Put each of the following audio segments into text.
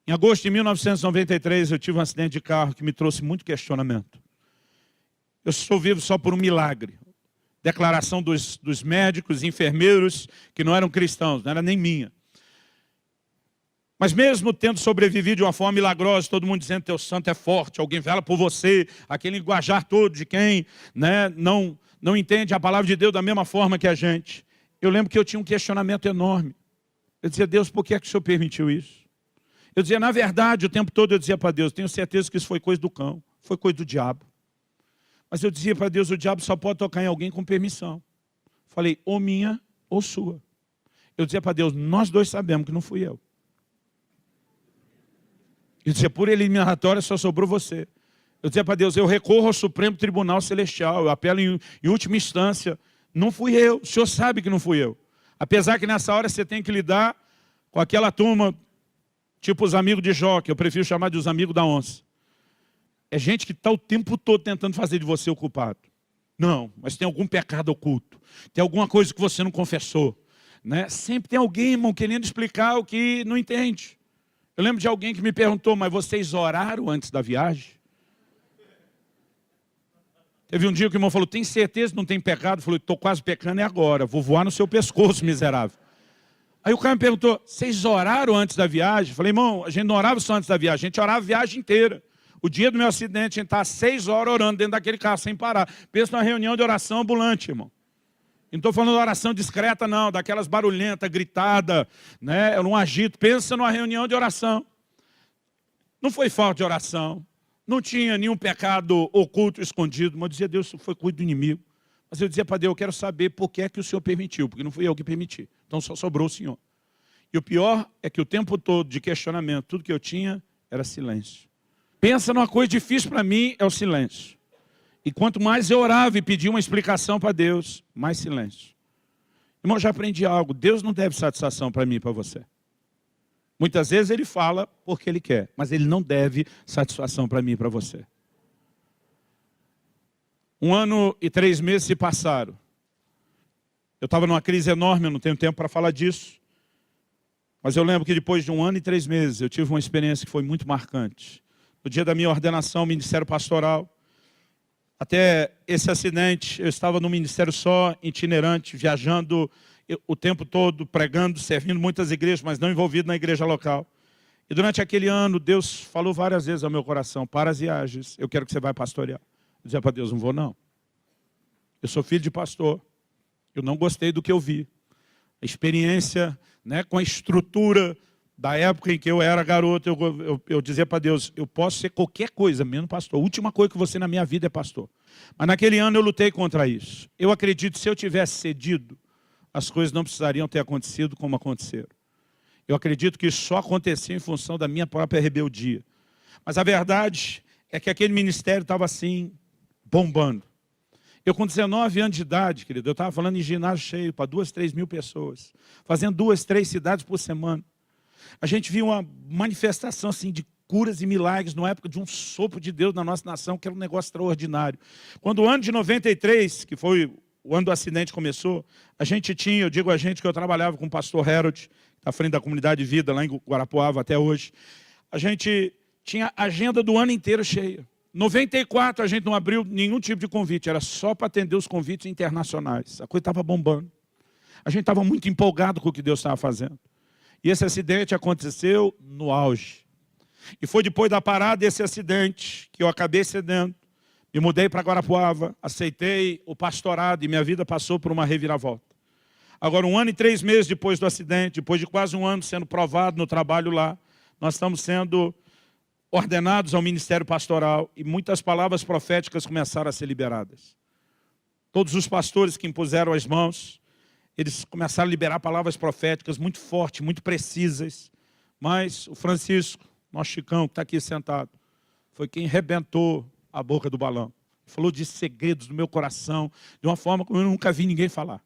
Em agosto de 1993, eu tive um acidente de carro que me trouxe muito questionamento. Eu estou vivo só por um milagre. Declaração dos médicos, enfermeiros, que não eram cristãos, não era nem minha. Mas mesmo tendo sobrevivido de uma forma milagrosa, todo mundo dizendo que teu santo é forte, alguém vela por você, aquele linguajar todo de quem, né, não entende a palavra de Deus da mesma forma que a gente. Eu lembro que eu tinha um questionamento enorme. Eu dizia, Deus, por que é que o Senhor permitiu isso? Eu dizia, na verdade, o tempo todo eu dizia para Deus, tenho certeza que isso foi coisa do cão, foi coisa do diabo. Mas eu dizia para Deus, o diabo só pode tocar em alguém com permissão. Falei, ou minha ou sua. Eu dizia para Deus, nós dois sabemos que não fui eu. Eu dizia, por eliminatória só sobrou você. Eu dizia para Deus, eu recorro ao Supremo Tribunal Celestial, eu apelo em última instância, não fui eu, o Senhor sabe que não fui eu. Apesar que nessa hora você tem que lidar com aquela turma, tipo os amigos de Jó, que eu prefiro chamar de os amigos da onça. É gente que está o tempo todo tentando fazer de você o culpado. Não, mas tem algum pecado oculto. Tem alguma coisa que você não confessou. Né? Sempre tem alguém, irmão, querendo explicar o que não entende. Eu lembro de alguém que me perguntou, mas vocês oraram antes da viagem? Teve um dia que o irmão falou, tem certeza que não tem pecado? Eu falei, estou quase pecando, é agora. Vou voar no seu pescoço, miserável. Aí o cara me perguntou, vocês oraram antes da viagem? Eu falei, irmão, a gente não orava só antes da viagem, a gente orava a viagem inteira. O dia do meu acidente, a gente estava 6 horas orando dentro daquele carro, sem parar. Pensa numa reunião de oração ambulante, irmão. Não estou falando de oração discreta, não, daquelas barulhentas, gritada, né? Era um agito. Pensa numa reunião de oração. Não foi falta de oração. Não tinha nenhum pecado oculto, escondido. Mas eu dizia, Deus, isso foi coisa do inimigo. Mas eu dizia para Deus, eu quero saber por que é que o Senhor permitiu, porque não fui eu que permiti. Então só sobrou o Senhor. E o pior é que o tempo todo de questionamento, tudo que eu tinha era silêncio. Pensa numa coisa difícil para mim, é o silêncio. E quanto mais eu orava e pedia uma explicação para Deus, mais silêncio. Irmão, já aprendi algo. Deus não deve satisfação para mim e para você. Muitas vezes Ele fala porque Ele quer, mas Ele não deve satisfação para mim e para você. 1 ano e 3 meses se passaram. Eu estava numa crise enorme, eu não tenho tempo para falar disso. Mas eu lembro que depois de 1 ano e 3 meses, eu tive uma experiência que foi muito marcante. No dia da minha ordenação ao ministério pastoral, até esse acidente, eu estava num ministério só, itinerante, viajando o tempo todo, pregando, servindo muitas igrejas, mas não envolvido na igreja local. E durante aquele ano, Deus falou várias vezes ao meu coração, para as viagens, eu quero que você vá pastorear. Eu dizia para Deus, não vou não. Eu sou filho de pastor, eu não gostei do que eu vi. A experiência, né, com a estrutura da época em que eu era garoto, eu dizia para Deus, eu posso ser qualquer coisa, menos pastor. A última coisa que você na minha vida é pastor. Mas naquele ano eu lutei contra isso. Eu acredito que se eu tivesse cedido, as coisas não precisariam ter acontecido como aconteceram. Eu acredito que isso só acontecia em função da minha própria rebeldia. Mas a verdade é que aquele ministério estava assim, bombando. Eu com 19 anos de idade, querido, eu estava falando em ginásio cheio para 2, 3 mil pessoas. Fazendo 2, 3 cidades por semana. A gente viu uma manifestação assim, de curas e milagres na época de um sopro de Deus na nossa nação, que era um negócio extraordinário. Quando o ano de 93, que foi o ano do acidente começou, a gente tinha, eu digo a gente que eu trabalhava com o pastor Harold, à frente da Comunidade de Vida, lá em Guarapuava até hoje, a gente tinha a agenda do ano inteiro cheia. 94 a gente não abriu nenhum tipo de convite, era só para atender os convites internacionais. A coisa estava bombando. A gente estava muito empolgado com o que Deus estava fazendo. E esse acidente aconteceu no auge. E foi depois da parada desse acidente que eu acabei cedendo. Me mudei para Guarapuava, aceitei o pastorado e minha vida passou por uma reviravolta. Agora, 1 ano e 3 meses depois do acidente, depois de quase 1 ano sendo provado no trabalho lá, nós estamos sendo ordenados ao ministério pastoral e muitas palavras proféticas começaram a ser liberadas. Todos os pastores que impuseram as mãos, eles começaram a liberar palavras proféticas muito fortes, muito precisas. Mas o Francisco, nosso Chicão, que está aqui sentado, foi quem rebentou a boca do balão. Falou de segredos do meu coração, de uma forma como eu nunca vi ninguém falar.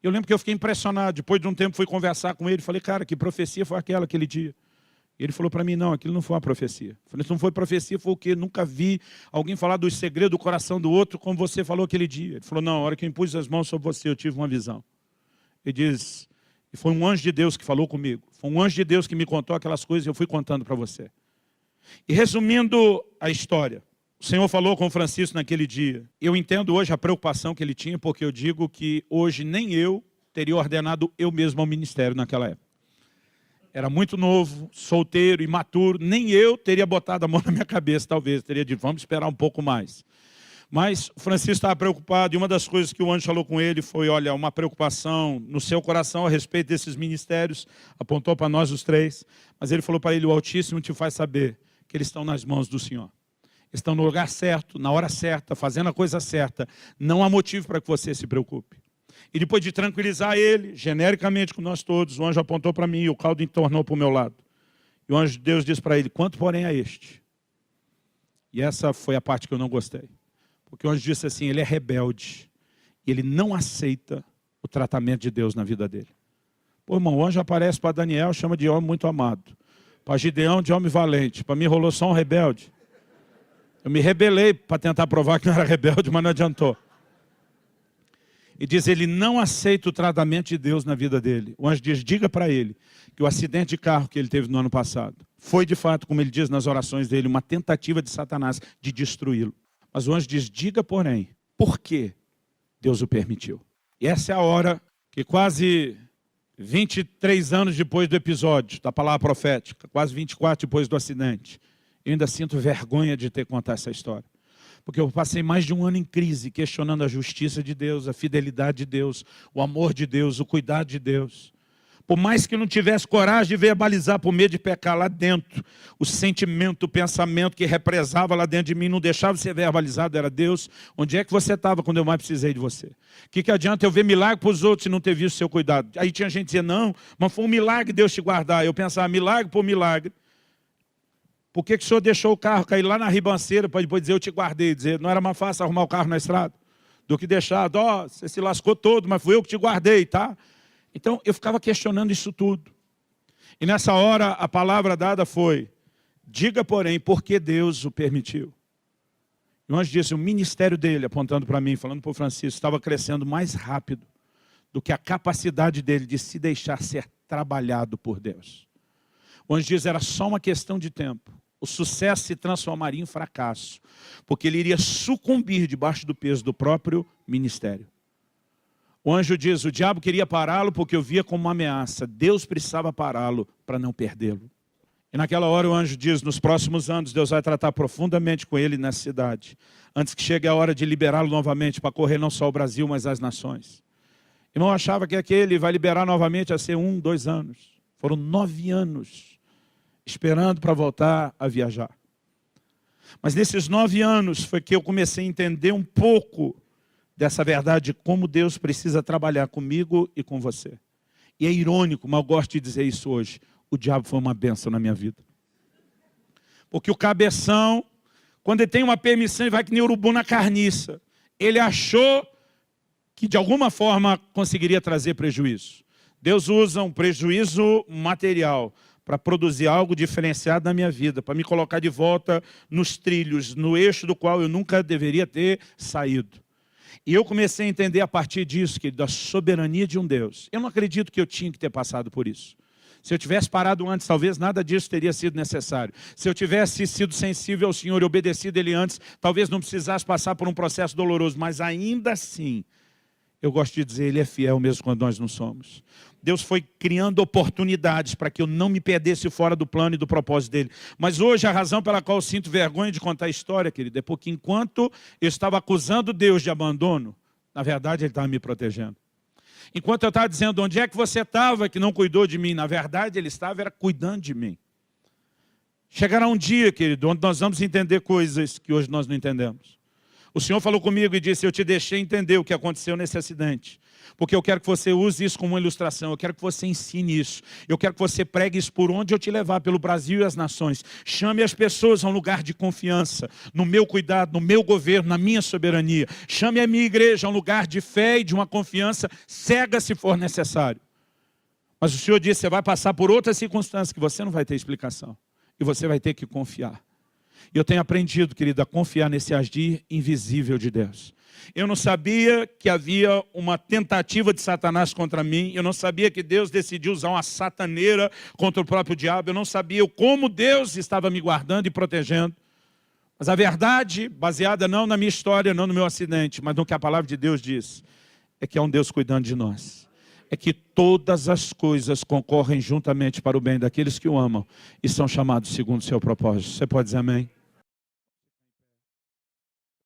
Eu lembro que eu fiquei impressionado. Depois de um tempo fui conversar com ele, falei, cara, que profecia foi aquela aquele dia? E ele falou para mim, não, aquilo não foi uma profecia. Eu falei, se não foi profecia, foi o quê? Nunca vi alguém falar dos segredos do coração do outro como você falou aquele dia. Ele falou, não, a hora que eu impus as mãos sobre você, eu tive uma visão. Ele E foi um anjo de Deus que falou comigo. Foi um anjo de Deus que me contou aquelas coisas e eu fui contando para você. E resumindo a história, o Senhor falou com o Francisco naquele dia. Eu entendo hoje a preocupação que ele tinha, porque eu digo que hoje nem eu teria ordenado eu mesmo ao ministério naquela época. Era muito novo, solteiro, imaturo, nem eu teria botado a mão na minha cabeça, talvez. Teria dito, vamos esperar um pouco mais. Mas o Francisco estava preocupado e uma das coisas que o anjo falou com ele foi, olha, uma preocupação no seu coração a respeito desses ministérios, apontou para nós os três, mas ele falou para ele, o Altíssimo te faz saber que eles estão nas mãos do Senhor. Estão no lugar certo, na hora certa, fazendo a coisa certa. Não há motivo para que você se preocupe. E depois de tranquilizar ele, genericamente com nós todos, o anjo apontou para mim e o caldo entornou para o meu lado. E o anjo de Deus disse para ele, quanto porém a este? E essa foi a parte que eu não gostei. Porque o anjo disse assim, ele é rebelde. E ele não aceita o tratamento de Deus na vida dele. Pô, irmão, o anjo aparece para Daniel, chama de homem muito amado. Para Gideão, de homem valente. Para mim rolou só um rebelde. Eu me rebelei para tentar provar que não era rebelde, mas não adiantou. E diz, ele não aceita o tratamento de Deus na vida dele. O anjo diz, diga para ele que o acidente de carro que ele teve no ano passado foi de fato, como ele diz nas orações dele, uma tentativa de Satanás de destruí-lo. Mas o anjo diz, diga porém, por que Deus o permitiu? E essa é a hora que quase 23 anos depois do episódio da palavra profética, quase 24 depois do acidente, eu ainda sinto vergonha de ter que contar essa história. Porque eu passei mais de um ano em crise, questionando a justiça de Deus, a fidelidade de Deus, o amor de Deus, o cuidado de Deus. Por mais que eu não tivesse coragem de verbalizar por medo de pecar lá dentro, o sentimento, o pensamento que represava lá dentro de mim, não deixava de ser verbalizado, era Deus, onde é que você estava quando eu mais precisei de você? O que adianta eu ver milagre para os outros e não ter visto o seu cuidado? Aí tinha gente dizendo, não, mas foi um milagre Deus te guardar. Eu pensava, milagre por milagre. Por que o senhor deixou o carro cair lá na ribanceira para depois dizer, eu te guardei? Dizer, não era mais fácil arrumar o carro na estrada do que deixar, ó, você se lascou todo, mas fui eu que te guardei, tá? Então, eu ficava questionando isso tudo. E nessa hora, a palavra dada foi, diga, porém, por que Deus o permitiu. E o anjo disse, o ministério dele, apontando para mim, falando para o Francisco, estava crescendo mais rápido do que a capacidade dele de se deixar ser trabalhado por Deus. O anjo diz, era só uma questão de tempo. O sucesso se transformaria em fracasso, porque ele iria sucumbir debaixo do peso do próprio ministério. O anjo diz, o diabo queria pará-lo porque eu via como uma ameaça. Deus precisava pará-lo para não perdê-lo. E naquela hora o anjo diz, nos próximos anos Deus vai tratar profundamente com ele nessa cidade, antes que chegue a hora de liberá-lo novamente para correr não só o Brasil, mas as nações. Irmão, achava que aquele vai liberar novamente a ser 1, 2 anos. Foram 9 anos. Esperando para voltar a viajar. Mas nesses 9 anos foi que eu comecei a entender um pouco dessa verdade de como Deus precisa trabalhar comigo e com você. E é irônico, mas eu gosto de dizer isso hoje. O diabo foi uma bênção na minha vida. Porque o cabeção, quando ele tem uma permissão, ele vai que nem urubu na carniça. Ele achou que de alguma forma conseguiria trazer prejuízo. Deus usa um prejuízo material para produzir algo diferenciado na minha vida, para me colocar de volta nos trilhos, no eixo do qual eu nunca deveria ter saído. E eu comecei a entender a partir disso, querido, da soberania de um Deus. Eu não acredito que eu tinha que ter passado por isso. Se eu tivesse parado antes, talvez nada disso teria sido necessário. Se eu tivesse sido sensível ao Senhor e obedecido Ele antes, talvez não precisasse passar por um processo doloroso, mas ainda assim, eu gosto de dizer, Ele é fiel mesmo quando nós não somos. Deus foi criando oportunidades para que eu não me perdesse fora do plano e do propósito dele. Mas hoje a razão pela qual eu sinto vergonha de contar a história, querido, é porque enquanto eu estava acusando Deus de abandono, na verdade Ele estava me protegendo. Enquanto eu estava dizendo, onde é que você estava que não cuidou de mim? Na verdade Ele estava era cuidando de mim. Chegará um dia, querido, onde nós vamos entender coisas que hoje nós não entendemos. O Senhor falou comigo e disse, eu te deixei entender o que aconteceu nesse acidente. Porque eu quero que você use isso como uma ilustração, eu quero que você ensine isso. Eu quero que você pregue isso por onde eu te levar, pelo Brasil e as nações. Chame as pessoas a um lugar de confiança, no meu cuidado, no meu governo, na minha soberania. Chame a minha igreja a um lugar de fé e de uma confiança cega se for necessário. Mas o Senhor disse, você vai passar por outras circunstâncias que você não vai ter explicação. E você vai ter que confiar. E eu tenho aprendido, querido, a confiar nesse agir invisível de Deus. Eu não sabia que havia uma tentativa de Satanás contra mim. Eu não sabia que Deus decidiu usar uma sataneira contra o próprio diabo. Eu não sabia como Deus estava me guardando e protegendo. Mas a verdade, baseada não na minha história, não no meu acidente, mas no que a palavra de Deus diz, é que há um Deus cuidando de nós. É que todas as coisas concorrem juntamente para o bem daqueles que o amam e são chamados segundo o seu propósito. Você pode dizer amém?